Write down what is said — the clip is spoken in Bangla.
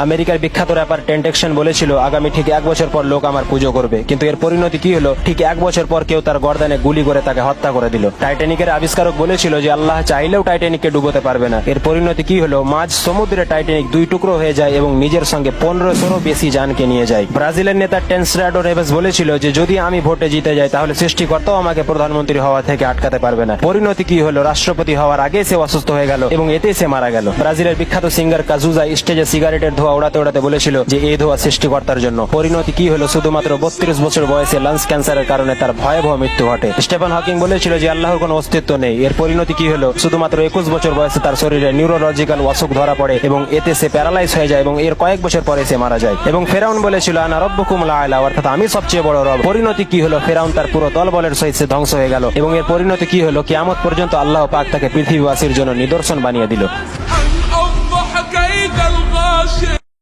আমেরিকার বিখ্যাত র্যাপার টেন্টেকশন বলেছিল আগামী ঠিক 1 বছর পর লোক আমার পুজো করবে, কিন্তু এর পরিণতি কি হলো? ঠিক 1 বছর পর কেউ তার গর্দানে গুলি করে তাকে হত্যা করে দিল। টাইটানিকের আবিষ্কারক বলেছিল যে আল্লাহ চাইলেও টাইটানিককে ডুবোতে পারবে না। এর পরিণতি কি হলো? মাঝ সমুদ্রে টাইটানিক 2 টুকরো হয়ে যায় এবং নিজের সঙ্গে 1500 বেশি জানকে নিয়ে যায়। ব্রাজিলের নেতা টেনসরাডো নেভেস বলেছিল যে যদি আমি ভোটে জিতে যাই তাহলে সৃষ্টিকর্তাও আমাকে প্রধানমন্ত্রী হওয়া থেকে আটকাতে পারবে না। পরিণতি কি হলো? রাষ্ট্রপতি হওয়ার আগে সে অসুস্থ হয়ে গেল এবং এতে সে মারা গেল। ব্রাজিলের বিখ্যাত সিঙ্গার কাজুজা স্টেজে সিগারেটের ধোঁয়া ওড়াতে ওড়াতে বলেছিল যে এই ধোঁয়া সৃষ্টিকর্তার জন্য। পরিণতি কি হলো? শুধুমাত্র 32 বছর বয়সে লাংস ক্যান্সারের কারণে তার ভয়াবহ মৃত্যু ঘটে। স্টিফেন হকিং বলেছিল যে আল্লাহর কোনো অস্তিত্ব নেই। এর পরিণতি কি হলো? শুধুমাত্র 21 বছর বয়সে তার শরীরে নিউরোলজিক্যাল অসুখ ধরা পড়ে এবং এতে সে প্যারালাইজ হয়ে যায় এবং এর কয়েক বছর পরে সে মারা যায়। এবং ফেরাউন বলেছিল আনা রব্বুকুমুল আ'লা, অর্থাৎ আমি সবচেয়ে বড় রব। পরিণতি কি হলো? ফেরাউন তার পুরো দলবলের সহিত সে ধ্বংস হয়ে গেল এবং এর পরিণতি কি হলো? কিয়ামত পর্যন্ত আল্লাহ পাক তাকে পৃথিবীবাসীর জন্য নিদর্শন বানিয়ে দিল। أن أفضح كيد الغاشر